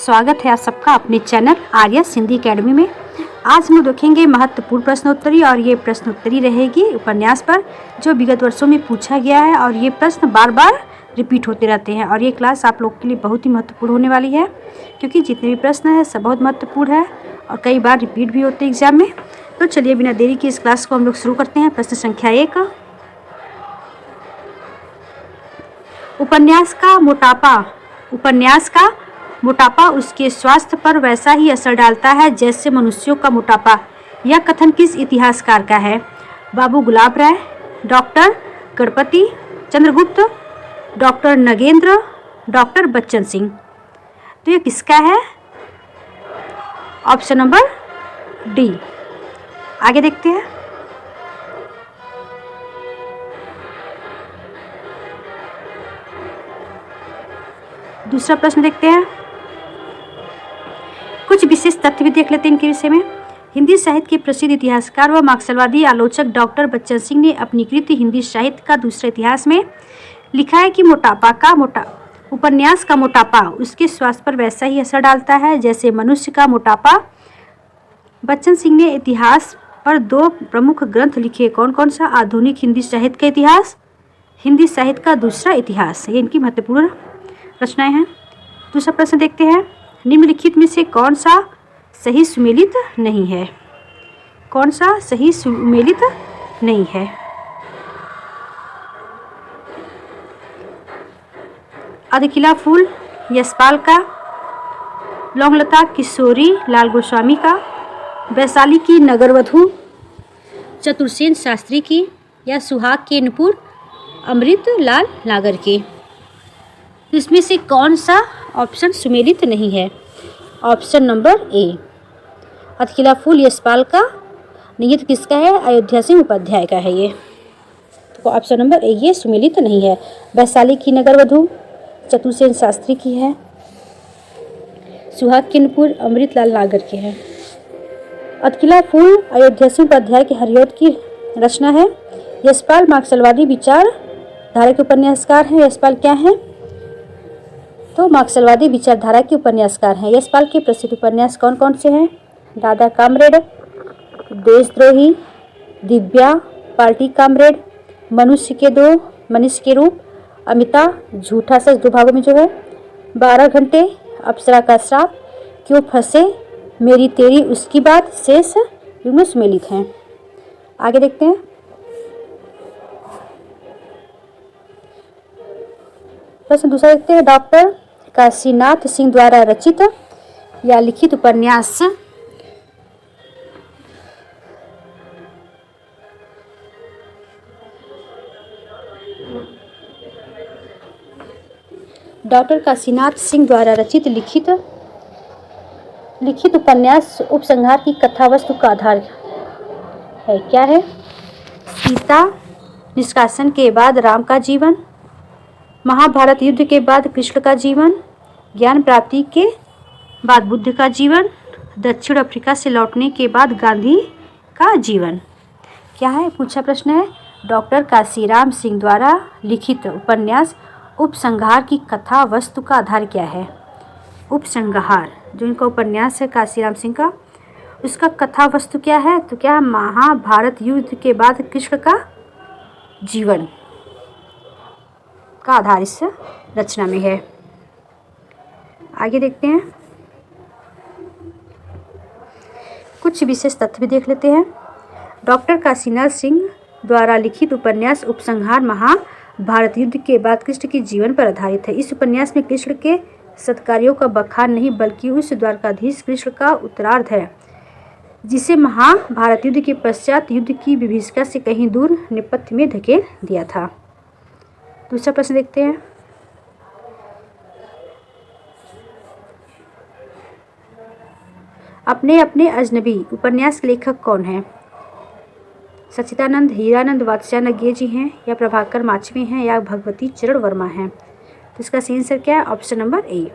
स्वागत है आप सबका अपने चैनल आर्यस हिंदी एकेडमी में। आज हम देखेंगे महत्वपूर्ण प्रश्नोत्तरी और ये प्रश्नोत्तरी रहेगी उपन्यास पर जो विगत वर्षों में पूछा गया है और ये प्रश्न बार बार रिपीट होते रहते हैं और ये क्लास आप लोग के लिए बहुत ही महत्वपूर्ण होने वाली है क्योंकि जितने भी प्रश्न हैं सब बहुत महत्वपूर्ण है और कई बार रिपीट भी होते हैं एग्जाम में। तो चलिए बिना देरी की इस क्लास को हम लोग शुरू करते हैं। प्रश्न संख्या 1, उपन्यास का मोटापा उसके स्वास्थ्य पर वैसा ही असर डालता है जैसे मनुष्यों का मोटापा। यह कथन किस इतिहासकार का है? Babu Gulab Rai, doctor Ganapati Chandragupta, doctor Nagendra, doctor Bachchan Singh. तो ये किसका है? Option number D. आगे देखते हैं। दूसरा प्रश्न देखते हैं। कुछ विशेष तथ्य भी देख लेते हैं इनके विषय में। हिंदी साहित्य के प्रसिद्ध इतिहासकार व मार्क्सवादी आलोचक डॉक्टर बच्चन सिंह ने अपनी कृति हिंदी साहित्य का दूसरे इतिहास में लिखा है कि उपन्यास का मोटापा उसके स्वास्थ्य पर वैसा ही असर डालता है जैसे मनुष्य का मोटापा। बच्चन सिंह ने इतिहास पर 2 प्रमुख ग्रंथ लिखे। कौन कौन सा? आधुनिक हिंदी साहित्य का इतिहास, हिंदी साहित्य का दूसरा इतिहास। ये इनकी महत्वपूर्ण रचनाएं हैं। दूसरा प्रश्न देखते हैं। निम्नलिखित में से कौन सा सही सुमेलित नहीं है? कौन सा सही सुमेलित नहीं है? अधखिला फूल यशपाल का, लौंगलता किशोरी लाल गोस्वामी का, वैशाली की नगरवधु चतुर्सेन शास्त्री की, या सुहाग के नूपुर अमृत लाल नागर की। इसमें से कौन सा ऑप्शन सुमेलित नहीं है? Option number A. Adhkhila Phool Yashpal का नियत किसका है? अयोध्या सिंह उपाध्याय का है ये। तो ऑप्शन नंबर ए ये सुमेलित नहीं है। वैशाली की नगरवधु चतुर्सेन शास्त्री की है, सुहाग के नूपुर अमृत लाल नागर की है। अधखिला फूल अयोध्या सिंह उपाध्याय के हरिऔध की रचना है। यशपाल मार्क्सवादी विचारधारा के उपन्यासकार हैं। यशपाल क्या है? तो मार्क्सवादी विचारधारा के उपन्यासकार हैं। यशपाल के प्रसिद्ध उपन्यास कौन कौन से हैं? दादा कामरेड, देशद्रोही, दिव्या, पार्टी कामरेड, मनुष्य के रूप, अमिता, झूठा सच 2 भागों में जो है, 12 घंटे, अप्सरा का श्राप, क्यों फंसे, मेरी तेरी उसकी बात, शेष युग्म सुमेलित हैं। आगे देखते हैं। प्रश्न दूसरा देखते हैं। डॉक्टर काशीनाथ सिंह द्वारा रचित या लिखित उपन्यास डॉक्टर काशीनाथ सिंह द्वारा रचित लिखित उपन्यास उपसंहार की कथा वस्तु का आधार है। क्या है? सीता निष्कासन के बाद राम का जीवन, महाभारत युद्ध के बाद कृष्ण का जीवन, ज्ञान प्राप्ति के बाद बुद्ध का जीवन, दक्षिण अफ्रीका से लौटने के बाद गांधी का जीवन। क्या है? पूछा प्रश्न है डॉक्टर काशीराम सिंह द्वारा लिखित उपन्यास उपसंहार की कथा वस्तु का आधार क्या है? उपसंहार जो इनका उपन्यास है काशीराम सिंह का, उसका कथा वस्तु क्या है? तो क्या महाभारत युद्ध के बाद कृष्ण का जीवन का आधार इस रचना में है। आगे देखते हैं। कुछ विशेष तथ्य भी देख लेते हैं। डॉक्टर काशीनाथ सिंह द्वारा लिखित उपन्यास उपसंहार महाभारत युद्ध के बाद कृष्ण के जीवन पर आधारित है। इस उपन्यास में कृष्ण के सत्कार्यों का बखान नहीं बल्कि उस द्वारकाधीश कृष्ण का उत्तरार्ध है जिसे महाभारत युद्ध के पश्चात युद्ध की विभीषिका से कहीं दूर नेपथ्य में धकेल दिया था। दूसरा प्रश्न देखते हैं। अपने अपने अजनबी उपन्यास के लेखक कौन हैं? सच्चिदानंद हीरानंद वात्स्यायन जी हैं, या प्रभाकर माचवे हैं, या भगवती चरण वर्मा हैं। तो इसका सही आंसर क्या है? ऑप्शन नंबर ए।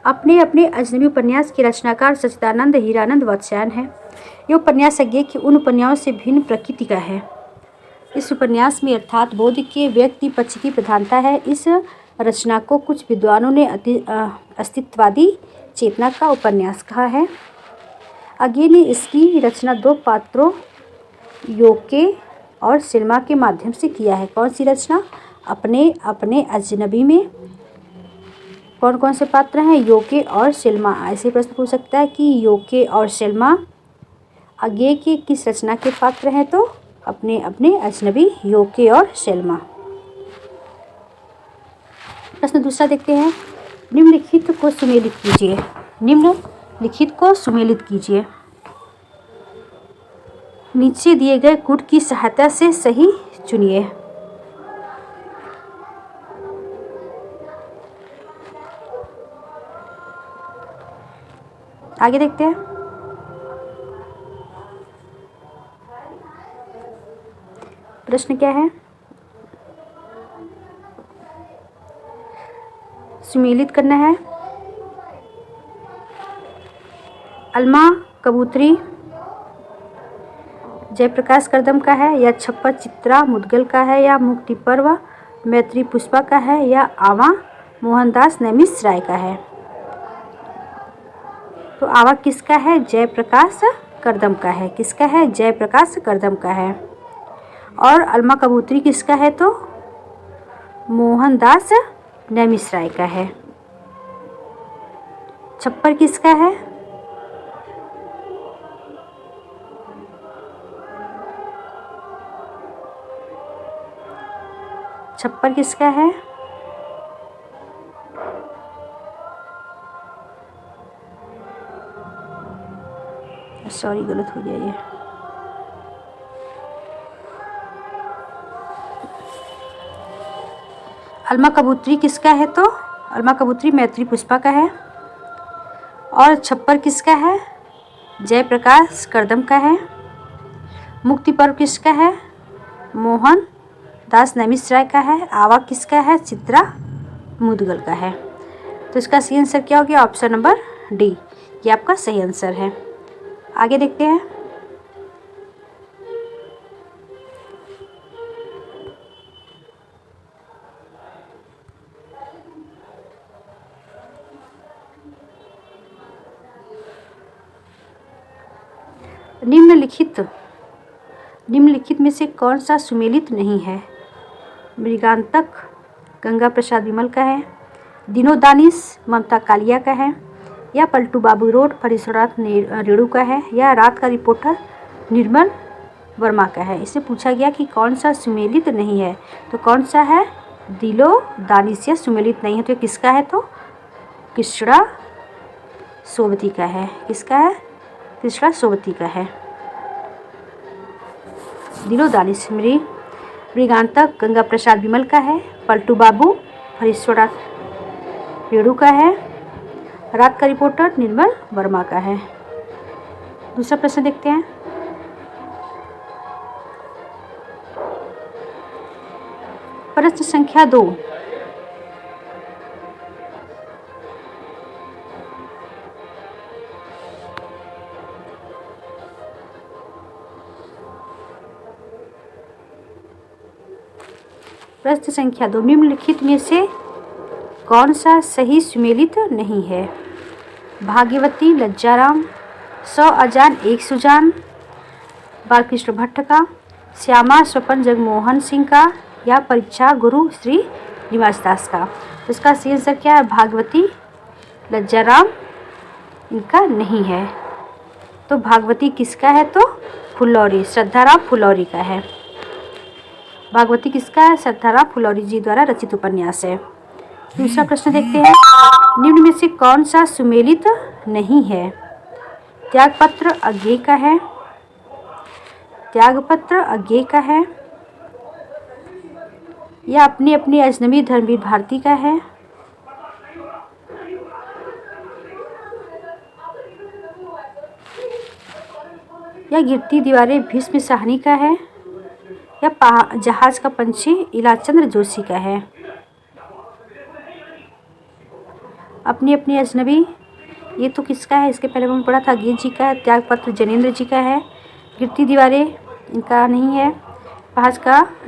अपने अपने अजनबी उपन्यास के रचनाकार सच्चिदानंद हीरानंद वात्स्यायन है। यह उपन्यास अज्ञे के उन उपन्यासों से भिन्न प्रकृति का है। इस उपन्यास में अर्थात बोध के व्यक्ति पक्ष की प्रधानता है। इस रचना को कुछ विद्वानों ने अस्तित्ववादी चेतना का उपन्यास कहा है। अज्ञे ने इसकी रचना दो पात्रों योके और सिल्मा के माध्यम से किया है। कौन सी रचना? अपने अपने अजनबी में कौन कौन से पात्र हैं? योके और सिल्मा। ऐसे प्रश्न पूछ सकता है कि योके और सिल्मा अज्ञे के किस रचना के पात्र हैं? तो अपने अपने अजनबी योके और सिल्मा। प्रश्न दूसरा देखते हैं। निम्नलिखित को सुमेलित कीजिए। निम्नलिखित को सुमेलित कीजिए। नीचे दिए गए कूट की सहायता से सही चुनिए। आगे देखते हैं। प्रश्न क्या है? सुमेलित करना है। अलमा कबूतरी जयप्रकाश करदम का है, या छप्पर चित्रा मुदगल का है, या मुक्ति पर्व मैत्री पुष्पा का है, या आवा मोहनदास नैमिष राय का है? तो आवा किसका है? जयप्रकाश करदम का है। किसका है? जयप्रकाश करदम का है। और अलमा कबूतरी किसका है? तो मोहनदास नैमिष राय का है। छप्पर किसका है? छप्पर किसका है? सॉरी, गलत हो गया ये। अलमा कबूतरी किसका है? तो अलमा कबूतरी मैत्री पुष्पा का है। और छप्पर किसका है? जयप्रकाश करदम का है। मुक्ति पर्व किसका है? मोहन दास नैमिष राय का है। आवा किसका है? चित्रा मुदगल का है। तो इसका सही आंसर क्या हो गया? ऑप्शन नंबर डी, ये आपका सही आंसर है। आगे देखते हैं। निम्नलिखित में से कौन सा सुमेलित नहीं है? मृगांतक गंगा प्रसाद विमल का है, दिनो दानिश ममता कालिया का है, या पलटू बाबू रोड फरीश्वरनाथ रेणु का है, या रात का रिपोर्टर निर्मल वर्मा का है? इससे पूछा गया कि कौन सा सुमेलित नहीं है। तो कौन सा है? दिलो दानिश या सुमेलित नहीं है। तो किसका है? तो कृष्णा सोबती का है। किसका है? कृष्णा सोबती का है। दिलो दानिश मृगांतक गंगा प्रसाद विमल का है, पलटू बाबू फरीश्वरनाथ रेणु का है, रात का रिपोर्टर निर्मल वर्मा का है। दूसरा प्रश्न देखते हैं। प्रश्न संख्या 2। प्रश्न संख्या 2। निम्नलिखित में से कौन सा सही सुमेलित नहीं है? भाग्यवती लज्जाराम, 100 अजान एक सुजान बालकृष्ण भट्ट का, श्यामा स्वपन जगमोहन सिंह का, या परीक्षा गुरु श्री निवास दास का? तो इसका सही आंसर क्या है? भागवती लज्जाराम इनका नहीं है। तो भागवती किसका है? तो फुलौरी श्रद्धाराम फुलौरी का है। भागवती किसका है? श्रद्धाराम फुलौरी जी द्वारा रचित उपन्यास है। दूसरा प्रश्न देखते हैं। निम्न में से कौन सा सुमेलित नहीं है? त्यागपत्र अज्ञे का है, त्यागपत्र अज्ञे का है, या अपनी अपनी अजनबी धर्मवीर भारती का है, या गिरती दीवारें भीष्म साहनी का है, या जहाज का पंछी इलाचंद्र जोशी का है? अपनी अपनी अजनबी, ये तो किसका है, इसके पहले मैंने पढ़ा था, गीत जी का है। त्यागपत्र जैनेन्द्र जी का है। गिरती दीवारें इनका नहीं है।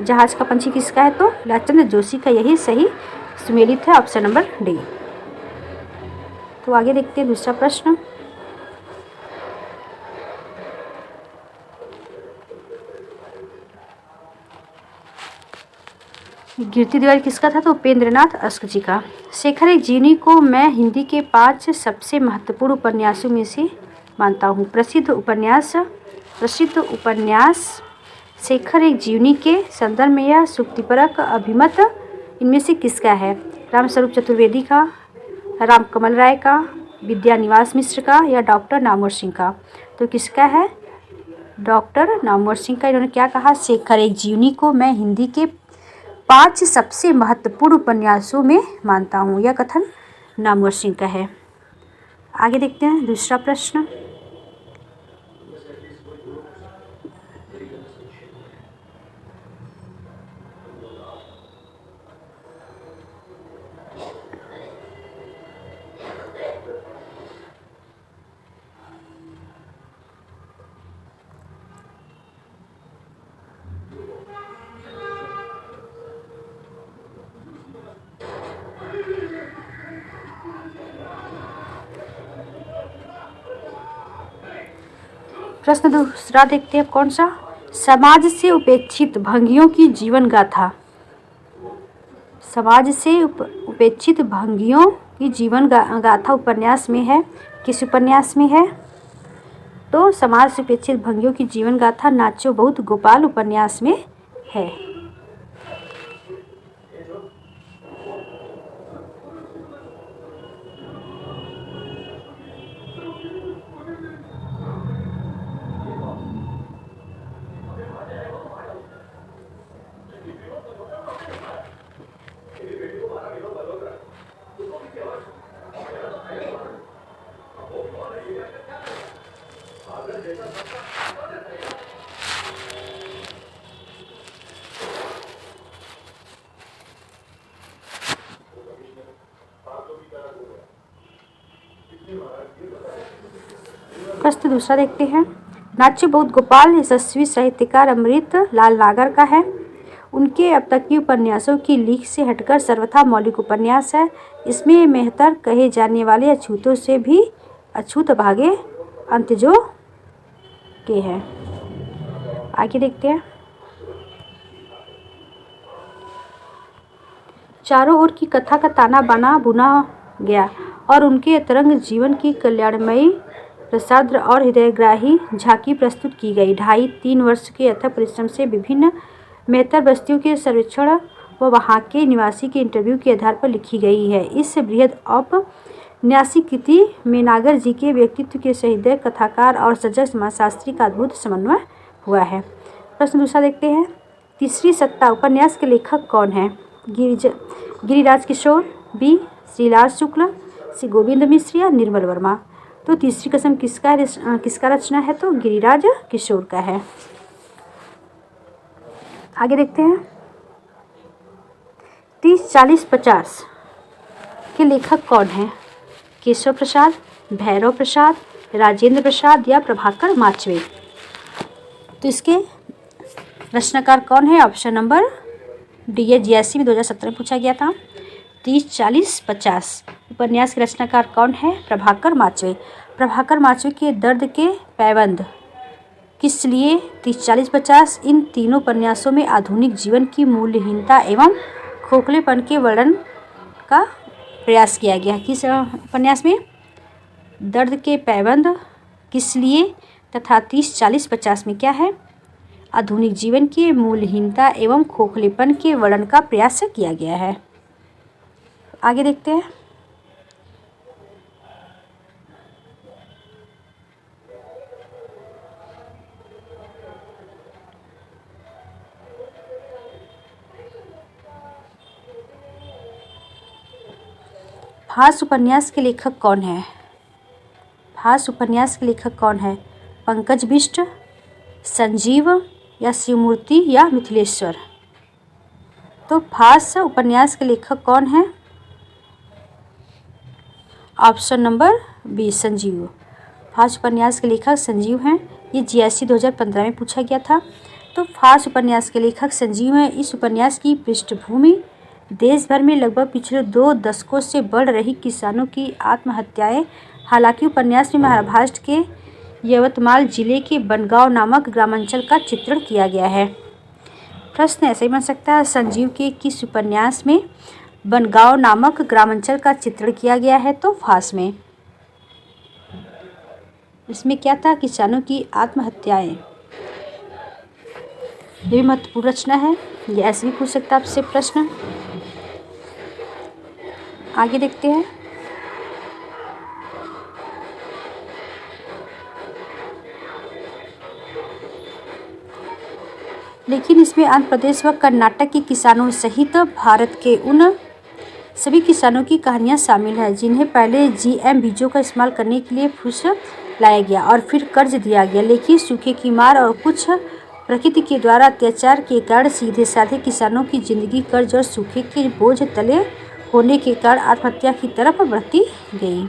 जहाज का पंछी किसका है, तो लालचंद्र जोशी का। यही सही सुमेलित है, ऑप्शन नंबर डी। तो आगे देखते हैं दूसरा प्रश्न। गिरती दीवार किसका था, तो उपेंद्रनाथ अश्क जी का। शेखर एक जीवनी को मैं हिंदी के 5 सबसे महत्वपूर्ण उपन्यासों में से मानता हूँ। प्रसिद्ध उपन्यास शेखर एक जीवनी के संदर्भ में यह सुक्तिपरक अभिमत इनमें से किसका है? रामस्वरूप चतुर्वेदी का, रामकमल राय का, विद्यानिवास मिश्र का, या डॉक्टर नामवर सिंह का? तो किसका है? डॉक्टर नामवर सिंह का। इन्होंने क्या कहा? शेखर एक जीवनी को मैं हिंदी के 5 सबसे महत्वपूर्ण उपन्यासों में मानता हूँ। यह कथन नामवर सिंह का है। आगे देखते हैं दूसरा प्रश्न। प्रश्न दूसरा देखते हैं, कौन सा? समाज से उपेक्षित भंगियों की जीवन गाथा। समाज से उपेक्षित भंगियों की जीवन गाथा उपन्यास में है। किस उपन्यास में है? तो समाज से उपेक्षित भंगियों की जीवन गाथा नाचो बहुत गोपाल उपन्यास में है। प्रश्न दूसरा देखते हैं। नाच्य बहुत गोपाल यशस्वी साहित्यकार अमृत लाल नागर का है। उनके अब तक के उपन्यासों की लीक से हटकर सर्वथा मौलिक उपन्यास है। इसमें मेहतर कहे जाने वाले अछूतों से भी अछूत भागे अंतजो के हैं। आगे देखते हैं। चारों ओर की कथा का ताना बाना बुना गया और उनके तरंग जीवन की कल्याणमयी प्रसाद और हृदयग्राही झांकी प्रस्तुत की गई। 2.5-3 वर्ष के अथक परिश्रम से विभिन्न मेहतर बस्तियों के सर्वेक्षण व वहां के निवासी के इंटरव्यू के आधार पर लिखी गई है। इस बृहद औपन्यासिक कृति में नागर जी के व्यक्तित्व के सहृदय कथाकार और सजग समाजशास्त्री का अद्भुत समन्वय हुआ है। प्रश्न दूसरा देखते हैं। तीसरी सत्ता उपन्यास के लेखक कौन है? गिरिराज किशोर, बी श्रीलाल शुक्ल, सी गोविंद मिश्र या निर्मल वर्मा? तो तीसरी कसम किसका रचना है? तो गिरिराज किशोर का है। आगे देखते हैं। 30-40-50 के लेखक कौन हैं? केशव प्रसाद, भैरव प्रसाद, राजेंद्र प्रसाद या प्रभाकर माचवे? तो इसके रचनाकार कौन है? Option number D. ये जीएससी में 2017 में पूछा गया था। 30-40-50 उपन्यास के रचनाकार कौन है? प्रभाकर माचवे। प्रभाकर माचवे के दर्द के पैबंद किस लिए 30-40-50 इन तीनों उपन्यासों में आधुनिक जीवन की मूल्यहीनता एवं खोखलेपन के वर्णन का प्रयास किया गया। किस उपन्यास में? दर्द के पैबंद किस लिए तथा 30-40-50 में क्या है? आधुनिक जीवन के मूल्यहीनता एवं खोखलेपन के वर्णन का प्रयास किया गया है। आगे देखते हैं। भास उपन्यास के लेखक कौन है? भास उपन्यास के लेखक कौन है? पंकज बिष्ट, संजीव या शिवमूर्ति या मिथिलेश्वर? तो भास उपन्यास के लेखक कौन है? Option number B Sanjeev. Fast उपन्यास के लेखक संजीव हैं। ये जीएससी 2015 में पूछा गया था। तो फास्ट उपन्यास के लेखक संजीव हैं। इस उपन्यास की पृष्ठभूमि देश भर में लगभग पिछले 2 दशकों से बढ़ रही किसानों की आत्महत्याएं। हालांकि उपन्यास में महाराष्ट्र के यवतमाल जिले के बनगांव नामक ग्रामांचल का चित्रण किया गया है। प्रश्न ऐसे ही बन सकता है, संजीव के किस उपन्यास में बनगांव नामक ग्रामांचल का चित्रण किया गया है? तो फास्ट में। इसमें क्या था? किसानों की आत्महत्याएं। ये भी महत्वपूर्ण रचना है। ये ऐसे भी पूछ सकता है आपसे प्रश्न। आगे देखते हैं। लेकिन इसमें आंध्र प्रदेश व कर्नाटक के किसानों सहित भारत के उन सभी किसानों की कहानियां शामिल हैं जिन्हें पहले जीएम बीजों का इस्तेमाल करने के लिए फुसलाया गया और फिर कर्ज दिया गया, लेकिन सूखे की मार और कुछ प्रकृति के द्वारा अत्याचार के कारण सीधे साधे किसानों की जिंदगी कर्ज और सूखे के बोझ तले होने के कारण आत्महत्या की तरफ बढ़ती गई।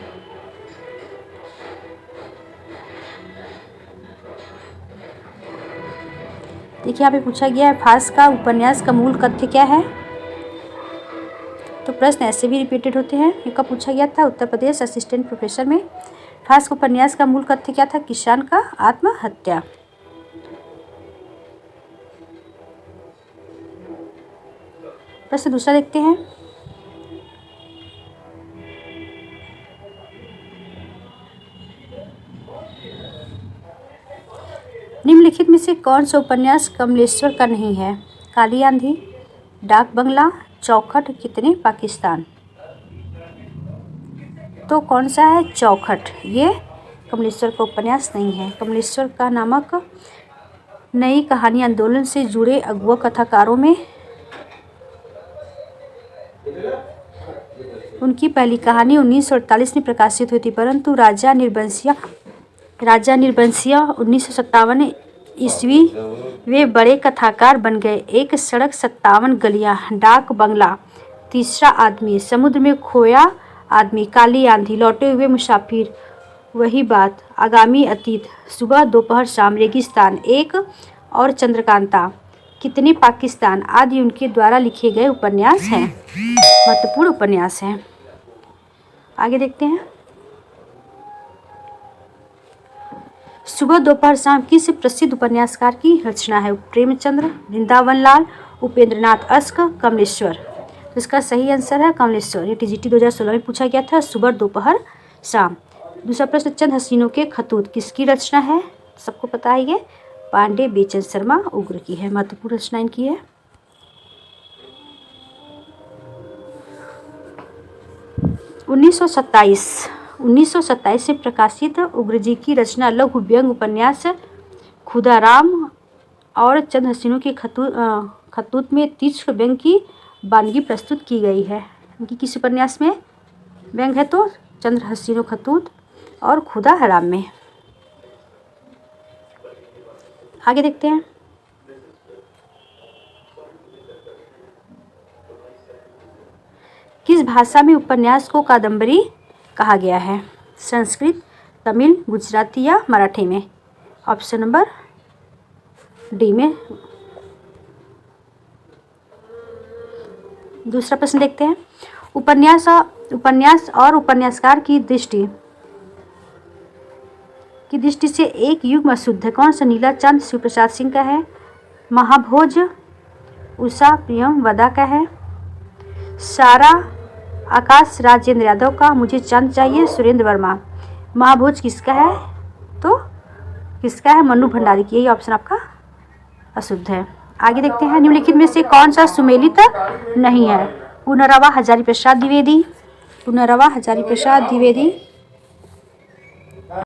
देखिए यहाँ पे पूछा गया है फास्ट का उपन्यास का मूल कथ्य क्या है? तो प्रश्न ऐसे भी रिपीटेड होते हैं। ये कब पूछा गया था? उत्तर प्रदेश असिस्टेंट प्रोफेसर में। फास्ट उपन्यास का मूल कथ्य क्या था? किसान का आत्महत्या। प्रश्न दूसरा देखते हैं। निम्नलिखित में से कौन सा उपन्यास कमलेश्वर का नहीं है? काली आंधी, डाक बंगला, चौखट, कितने पाकिस्तान। तो कौन सा है? चौखट। ये कमलेश्वर का उपन्यास नहीं है। कमलेश्वर का नामक नई कहानी आंदोलन से जुड़े अगुआ कथाकारों में उनकी पहली कहानी 1948 में प्रकाशित हुई थी, परंतु राजा निर्बंसिया 1957 ईस्वी वे बड़े कथाकार बन गए। एक सड़क, 57 गलियां, डाक बंगला, तीसरा आदमी, समुद्र में खोया आदमी, काली आंधी, लौटे हुए मुसाफिर, वही बात, आगामी अतीत, सुबह दोपहर शाम, रेगिस्तान, एक और चंद्रकांता, कितने पाकिस्तान आदि उनके द्वारा लिखे गए उपन्यास हैं, महत्वपूर्ण उपन्यास हैं। आगे देखते हैं। सुबह दोपहर शाम किस प्रसिद्ध उपन्यासकार की रचना है? प्रेमचंद्र, वृंदावन लाल, उपेंद्रनाथ अश्क, कमलेश्वर। तो इसका सही आंसर है कमलेश्वर। ये टीजीटी 2016 में पूछा गया था। सुबह दोपहर शाम। दूसरा प्रश्न, चंद हसीनों के खतूत किसकी रचना है? सबको पता है ये पांडे बेचन शर्मा उग्र की है, महत्वपूर्ण रचना इनकी है। उन्नीस सौ सत्ताईस में प्रकाशित उग्र जी की रचना लघु व्यंग उपन्यास खुदाराम और चंद हसीनों के खतूत में तीक्ष्ण व्यंग की वानगी प्रस्तुत की गई है। इनकी किस उपन्यास में व्यंग है? तो चंद्र हसीनों खतूत और खुदा हराम में। आगे देखते हैं। किस भाषा में उपन्यास को कादम्बरी कहा गया है? संस्कृत, तमिल, गुजराती या मराठी में। ऑप्शन नंबर डी में। दूसरा प्रश्न देखते हैं। उपन्यास और उपन्यासकार की दृष्टि से एक युग अशुद्ध है। कौन सा? नीलाचंद शिव प्रसाद सिंह का है, महाभोज उषा प्रियमवदा का है, सारा आकाश राजेंद्र यादव का, मुझे चंद चाहिए सुरेंद्र वर्मा। महाभोज किसका है? तो किसका है? मनु भंडारी की। यही ऑप्शन आपका अशुद्ध है। आगे देखते हैं। निम्नलिखित में से कौन सा सुमेलित नहीं है? पुनरवा हजारी प्रसाद द्विवेदी,